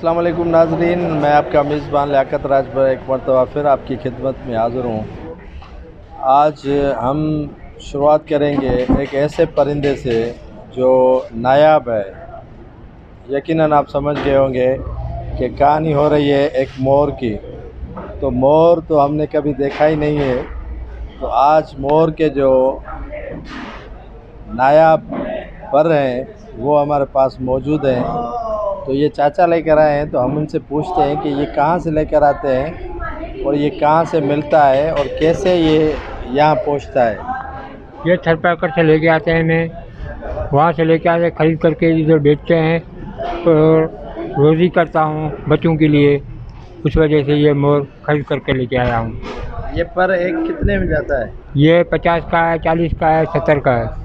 अस्सलाम वालेकुम नाज़रीन, मैं आपका मेज़बान लियाकत राजबर एक मरतबा फिर आपकी खिदमत में हाज़िर हूँ। आज हम शुरुआत करेंगे एक ऐसे परिंदे से जो नायाब है। यकीनन आप समझ गए होंगे कि कहानी हो रही है एक मोर की। तो मोर तो हमने कभी देखा ही नहीं है, तो आज मोर के जो नायाब पर हैं वो हमारे पास मौजूद हैं। तो ये चाचा लेकर आए हैं, तो हम उनसे पूछते हैं कि ये कहाँ से लेकर आते हैं और ये कहाँ से मिलता है और कैसे ये यहाँ पहुँचता है। ये थरपाकर से लेके आते हैं, मैं वहाँ से लेके आते ख़रीद करके इधर बेचते हैं और रोज़ी करता हूँ बच्चों के लिए। उस वजह से ये मोर ख़रीद करके लेके आया हूँ। ये पर एक कितने में जाता है? ये 50 का है, 40 का है, 70 का है।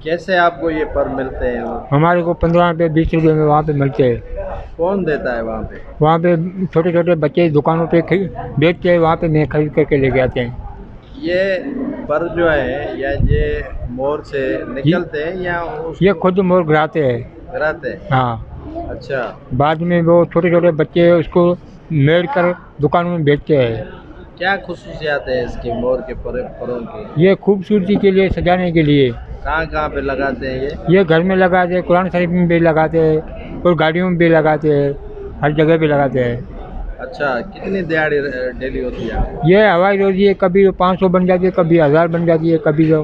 कैसे आपको ये पर मिलते हैं? हमारे को 15 रुपये 20 रुपये में वहाँ पे मिलते हैं। कौन देता है वहाँ पे? वहाँ पे छोटे छोटे बच्चे दुकानों पे बेचते हैं, वहाँ पे मैं ख़रीद करके लेके आते हैं। ये पर जो है या ये मोर से निकलते हैं या ये खुद मोर गिराते हैं। गिराते हैं? हाँ। अच्छा। बाद में वो छोटे छोटे बच्चे उसको मेड़ कर दुकानों में बेचते हैं। क्या खुसूसियात है इसके मोर के परों की? ये खूबसूरती के लिए, सजाने के लिए। कहाँ कहाँ पे लगाते हैं ये? ये घर में लगाते हैं, कुरान शरीफ में भी लगाते हैं और गाड़ियों में भी लगाते हैं, हर जगह पे लगाते हैं। अच्छा, कितनी दिहाड़ी डेली होती है? ये हवाई रोजी है, कभी तो 500 बन जाती है, कभी 1000 बन जाती है, कभी तो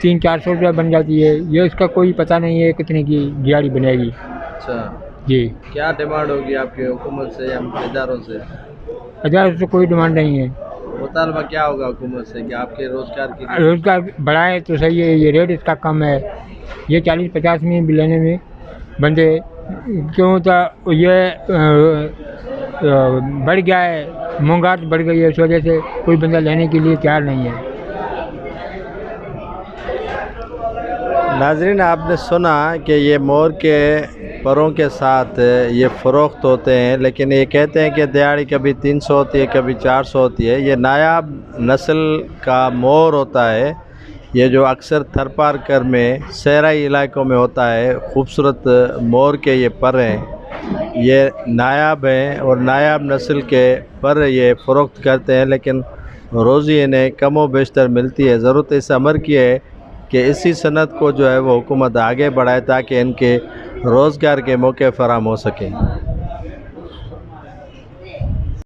300-400 रुपया बन जाती है। ये इसका कोई पता नहीं है कितने की दिहाड़ी बनेगी। अच्छा जी। क्या डिमांड होगी आपके हुकूमत से या इदारों से? 1000 से कोई डिमांड नहीं है। मुतालबा क्या होगा हुकूमत से कि आपके रोज़गार की? रोज़गार बढ़ाए तो सही है। ये रेट इसका कम है, ये 40-50 में भी लेने में बंदे क्यों तो ये बढ़ गया है, महंगाई बढ़ गई है, इस वजह से कोई बंदा लेने के लिए तैयार नहीं है। नाज़रीन, आपने सुना कि ये मोर के परों के साथ ये फ़रोख्त होते हैं, लेकिन ये कहते हैं कि दिहाड़ी कभी 300 होती है, कभी 400 होती है। ये नायाब नस्ल का मोर होता है, ये जो अक्सर थरपारकर में सहराई इलाकों में होता है। खूबसूरत मोर के ये पर हैं, ये नायाब हैं और नायाब नस्ल के पर ये फ़रोख्त करते हैं, लेकिन रोज़ी इन्हें कम व बेशतर मिलती है। ज़रूरत इस अमर की है कि इसी सनत को जो है वो हुकूमत आगे बढ़ाए ताकि इनके रोज़गार के मौके फराहम हो सकें।